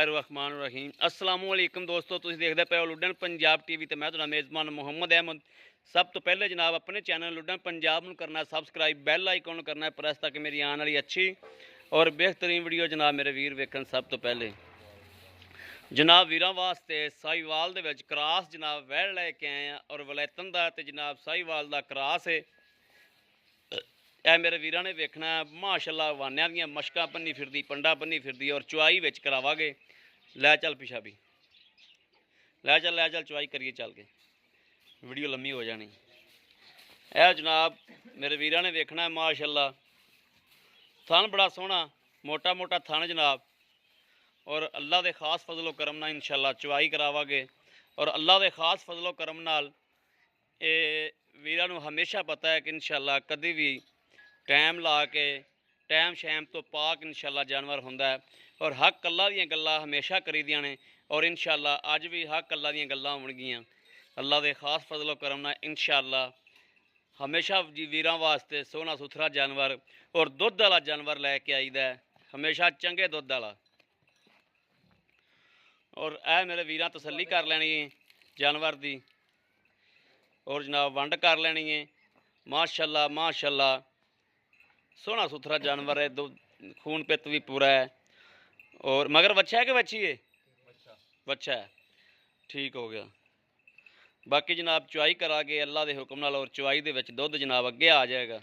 बिस्मिल्लाहिर्रहमानिर्रहीम अस्सलाम वालेकुम दोस्तों, तुसीं देखदे पे हो लुडन पंजाब टीवी ते मैं तुहाडा मेज़बान मुहम्मद अहमद। सब तो पहले जनाब अपने चैनल लुडन पंजाब नूं करना सब्सक्राइब, बैल आइकन करना प्रेस ताकि मेरी आने वाली अच्छी और बेहतरीन वीडियो जनाब मेरे वीर वेखन। सब तो पहले जनाब वीरां वास्ते साहिवाल दे विच क्रास जनाब वैड़ लैके आए हैं और वलैतन दा ते जनाब साहिवाल दा क्रास है। यह मेरे वीरां ने वेखना माशाअल्लाह वानिया दियां मशकां भन्नी फिरदी, पंडा भन्नी फिरदी और चुआई विच करावागे। लै चल पिछा भी लै चल चुआई करिए चल के, वीडियो लम्मी हो जानी। यह जनाब मेरे वीरां ने वेखना माशाअल्लाह थन बड़ा सोहना मोटा मोटा थन जनाब, और अल्लाह के खास फजलो करम नाल इंशाअल्लाह चुआई करावागे। और अल्लाह के खास फजलो करम नाल ये वीरां नूं हमेशा पता है कि इंशाअल्लाह कभी भी टाइम ला के टाइम शैम तो पाक इंशाअल्लाह जानवर होंदा है और हक अल्लाह दीयां गल्लां हमेशा करी दियां ने और इंशाअल्लाह अज भी हक अल्लाह दीयां गल्लां होणगियां। अल्लाह के खास फजलो करम नाल इंशाअल्लाह हमेशा जी वीरां वास्ते सोहना सुथरा जानवर और दुध वाला जानवर लैके आईदा है, हमेशा चंगे दुध वाला। और यह मेरे वीरां तसल्ली कर लैनी है जानवर दी और जनाब वंड कर लैनी है। माशाअल्लाह माशाअल्लाह सोहना सुथरा जानवर है, दो खून पित भी पूरा है। और मगर बच्चा है कि बच्ची है? बच्चा है, ठीक हो गया। बाकी जनाब चुआई करा के अल्लाह के हुक्म नाल और चुआई दे विच दुध जनाब अगे आ जाएगा।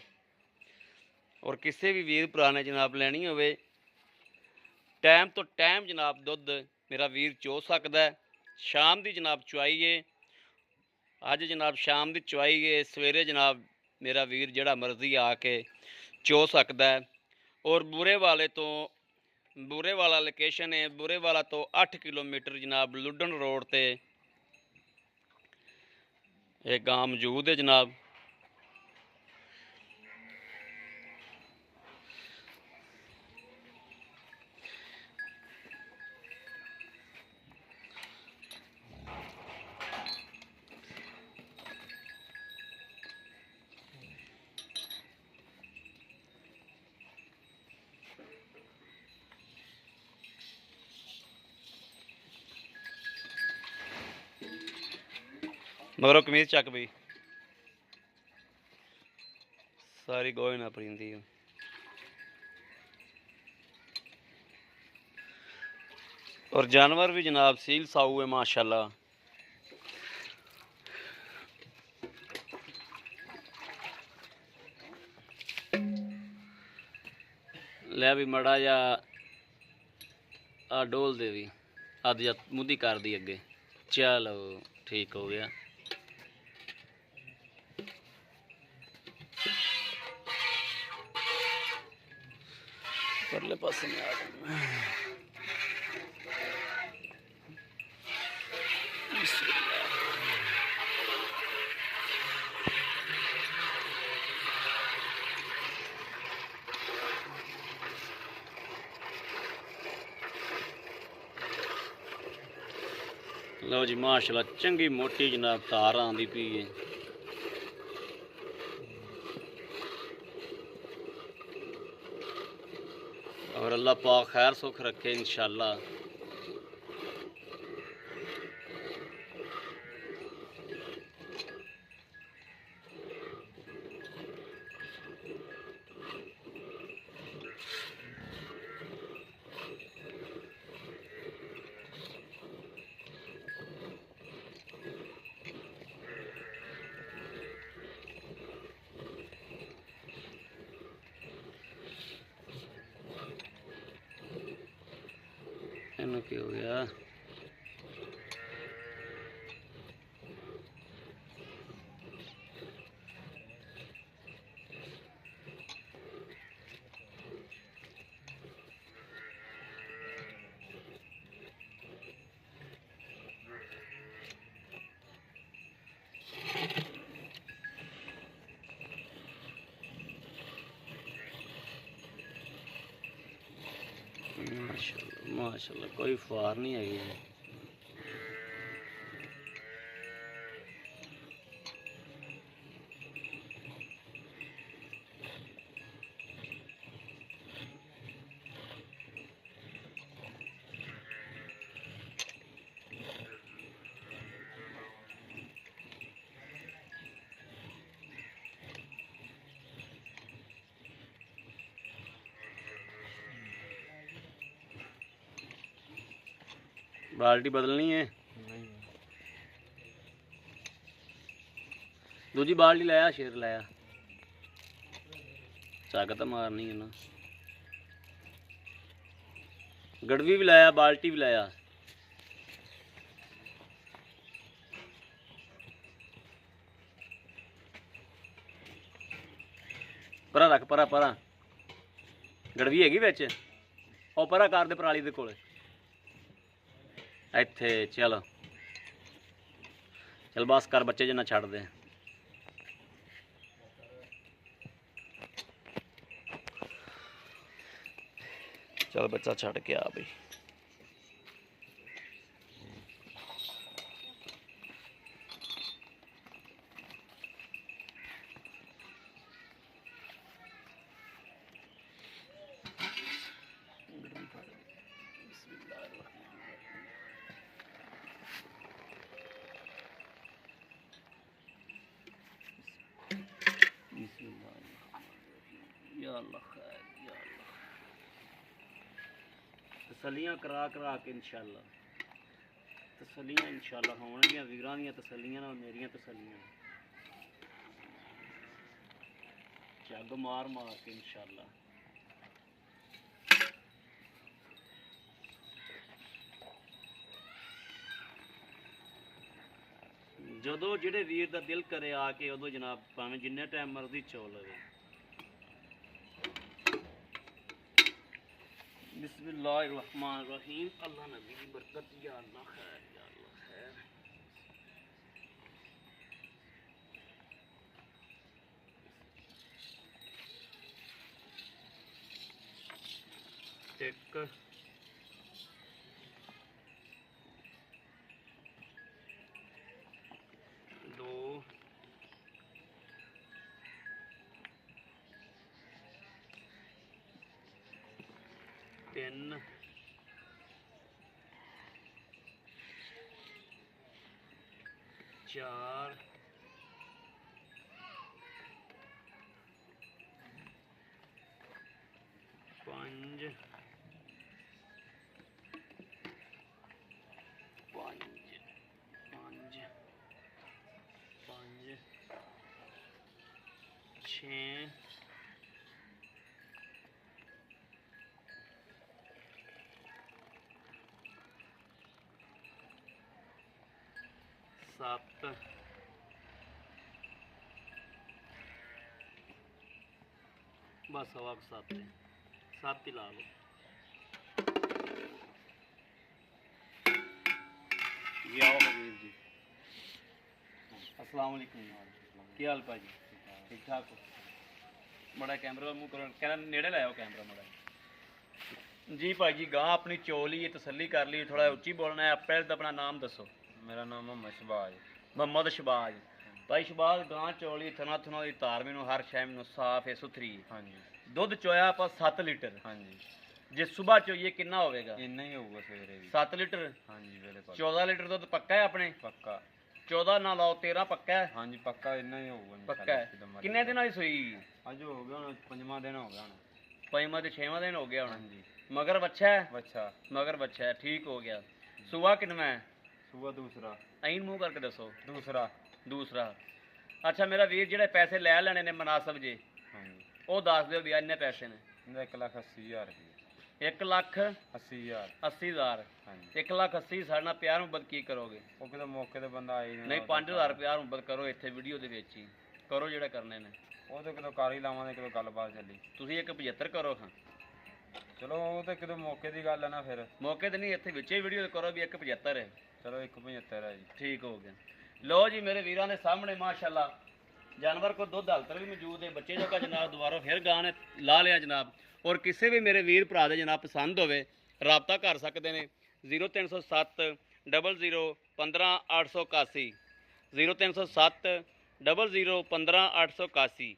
और किसी भी वीर भरा ने जनाब लैनी होवे टाइम तो टाइम जनाब दुध मेरा वीर चो सकदा है। शाम की जनाब चुआई है, अज जनाब शाम की चुआई है, सवेरे जनाब मेरा वीर जिहड़ा मर्जी आके चो सकता है। और बुरे वाला लोकेशन है, बुरे वाला तो 8 किलोमीटर जनाब लुडन रोड ते एक गांव मौजूद है जनाब। मगरों कमीज चक भी सारी गोहे ना परिंदी। और जानवर भी जनाब सील साऊ है माशाअल्लाह। लै भी मड़ा जा आ डोल दे भी अद जा मुद्दी कर दी अगे। चलो ठीक हो गया। परले पासे में आ जाना। लो जी माशाअल्लाह चंगी मोटी जनाब धार आंदी पई है। और अल्लाह पाक खैर सुख रखे इंशाअल्लाह। इन्हों की हो गया माशाअल्लाह माशाअल्लाह कोई फार नहीं है। बाल्टी बदलनी है नहीं दूजी बाल्टी लाया शेर लाया झग तो मारनी है ना गड़वी भी लाया बाल्टी भी लाया परा रख परा परा गड़वी हैगी विच ਉਹ ਪਰਾ ਕਰ ਦੇ ਪਰਾਲੀ ਦੇ ਕੋਲ ਇੱਥੇ ਚਲ ਚਲ ਬਸ ਕਰ ਬੱਚੇ ਜਿੰਨਾ ਛੱਡ ਦੇ ਚਲ ਬੱਚਾ ਛੱਡ ਕੇ ਆ ਬਈ या अल्लाह खैर या अल्लाह तसलियां करा करा के इंशाअल्लाह तसलियां इंशाअल्लाह होणगियां वीरां दियां तसलियां नाल मेरियां तसलियां झग मार मार के इंशाअल्लाह ਜਦੋਂ ਜਿਹੜੇ ਵੀਰ ਦਾ ਦਿਲ ਕਰੇ ਆ ਕੇ ਉਦੋਂ ਜਨਾਬ ਭਾਵੇਂ ਜਿੰਨੇ ਟਾਈਮ ਮਰਜ਼ੀ ਚੋ ਲਵੇ बिस्मिल्लाहिर्रहमानिर्रहीम अल्लाह नबी की बरकत या अल्लाह खैर या अल्लाह खैर एक दो तीन चार पांच छः सात बस हवा को सात है सात ही ला लो जी आओ हबीब जी अस्सलाम वालेकुम क्या हाल भाजी ठीक ठाक हो बड़ा कैमरा मुँह करो कहना नेड़े लाओ कैमरा बड़ा जी भाजी गां अपनी चोल ही तसल्ली कर ली थोड़ा उच्ची बोलना है पहले तो अपना नाम दसो मेरा नाम मोहम्मद शबाज मोहम्मद शबाज भाई शबाज गां चोली थना थना की तार मैनू हर शै मैनू साफ है सुथरी हाँ जी दुध चोया आप 7 लीटर हाँ जी जे सुबह चोइए कितना होगा इन्ना ही होगा सवेरे भी 7 लीटर हाँ जी बिल्कुल 14 लीटर दुध पक्का है अपने पक्का 14 ना लाओ 13 पक्का है हाँ जी पक्का इन्ना ही होगा पक्का है किन्ने दिन की सुई अज हो गया हूँ 5वां दिन हो गया हूँ 5वां ते 6वां दिन हो गया हाँ हूँ जी मगर बच्चा है बच्चा मगर बच्चा है ठीक हो गया सुबह कितना है सुबह दूसरा ऐन मुँह करके दसो दूसरा दूसरा अच्छा मेरा वीर जेडे पैसे लै लेने ने मुनासब जे हाँ जी वो दस दो भी इन्ने पैसे ने 1,80,000 रुपये 1,80,000 80,000 हाँ जी 1,80,000 साढ़े नाल प्यार मुहब्बत की करोगे वो कितने मौके ते बंदा आई नहीं 5,000 प्यार मुहब्बत करो इत्थे वीडियो दे विच ही करो जेड़ा करने ने वो तो कितों कार ही लावांगे कितों गलबात चली तुसीं 1,75 करो खां चलो वो तो कितों मौके की गल है ना फिर मौके ते नहीं इत्थे विच ही वीडियो करो भी 1,75 है चलो 1,75 है जी ठीक हो गया लो जी मेरे वीरां दे सामने माशाल्लाह जानवर को दुध हलतर भी मौजूद है बच्चे जो का जनाब दोबारा फिर गां ने ला लिया जनाब और किसी भी मेरे वीर भरा दे जनाब पसंद होवे राबता कर सकते हैं 0307 00 15 881 0307 00 15 881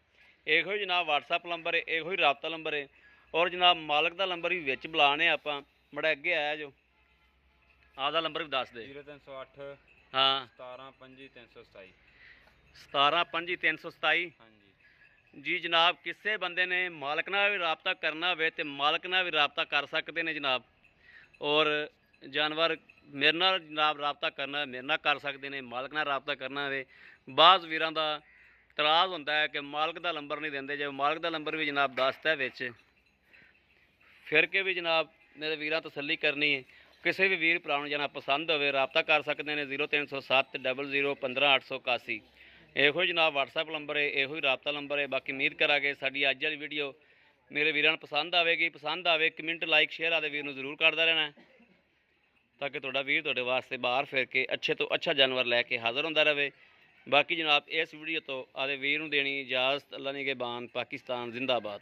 ਇਹੋ ਹੀ ਜਨਾਬ WhatsApp ਨੰਬਰ ਹੈ ਇਹੋ ਹੀ ਰਾਬਤਾ ਨੰਬਰ ਹੈ और जनाब मालक का नंबर भी विच बुलाने ਆਪਾਂ बड़ा अगे आया जो आपका नंबर भी दस दे 0308 हाँ 17 50327 17 50327 हाँ जी जी जनाब किसी बंदे ने मालक नाल भी राबता करना हो तो मालक नाल भी राबता कर सकते हैं जनाब और ਜਾਨਵਰ ਮੇਰੇ ਨਾਲ ਜਨਾਬ ਰਾਬਤਾ ਕਰਨਾ, ਮੇਰੇ ਨਾਲ ਕਰ ਸਕਦੇ ਨੇ, ਮਾਲਕ ਨਾਲ ਰਾਬਤਾ ਕਰਨਾ ਹੋਵੇ। ਬਾਅਦ ਵੀਰਾਂ ਦਾ ਇਤਰਾਜ਼ ਹੁੰਦਾ ਹੈ ਕਿ ਮਾਲਕ ਦਾ ਨੰਬਰ ਨਹੀਂ ਦਿੰਦੇ, ਜੇ ਮਾਲਕ ਦਾ ਨੰਬਰ ਵੀ ਜਨਾਬ ਦੱਸਦਾ ਵਿੱਚ, ਫਿਰ ਕੇ ਵੀ ਜਨਾਬ ਮੇਰੇ ਵੀਰਾਂ ਤਸੱਲੀ ਕਰਨੀ ਹੈ। ਕਿਸੇ ਵੀ ਵੀਰ ਭਰਾ ਨੂੰ ਜਨਾਬ ਪਸੰਦ ਹੋਵੇ ਰਾਬਤਾ ਕਰ ਸਕਦੇ ਨੇ 0307 00 15 881। ਇਹੋ ਹੀ ਜਨਾਬ WhatsApp ਨੰਬਰ ਹੈ, ਇਹੋ ਹੀ ਰਾਬਤਾ ਨੰਬਰ ਹੈ। ਬਾਕੀ ਉਮੀਦ ਕਰਾਂਗੇ ਸਾਡੀ ਅੱਜ ਵਾਲੀ ਵੀਡੀਓ ਮੇਰੇ ਵੀਰਾਂ ਨੂੰ ਪਸੰਦ ਆਵੇਗੀ। ਪਸੰਦ ਆਵੇ ਕਮੈਂਟ ਲਾਈਕ ਸ਼ੇਅਰ ਆਦੇ ਵੀਰ ਨੂੰ ਜ਼ਰੂਰ ਕਰਦਾ ਰਹਿਣਾ, ਤਾਂ ਕਿ ਤੁਹਾਡਾ ਵੀਰ ਤੁਹਾਡੇ ਵਾਸਤੇ ਬਾਹਰ ਫਿਰ ਕੇ ਅੱਛੇ ਤੋਂ ਅੱਛਾ ਜਾਨਵਰ ਲੈ ਕੇ ਹਾਜ਼ਰ ਹੁੰਦਾ ਰਹੇ। ਬਾਕੀ ਜਨਾਬ ਇਸ ਵੀਡੀਓ ਤੋਂ ਆਦੇ ਵੀਰ ਨੂੰ ਦੇਣੀ ਇਜਾਜ਼ਤ। ਅੱਲਾ ਨਿਗਹਿਬਾਨ। ਪਾਕਿਸਤਾਨ ਜ਼ਿੰਦਾਬਾਦ।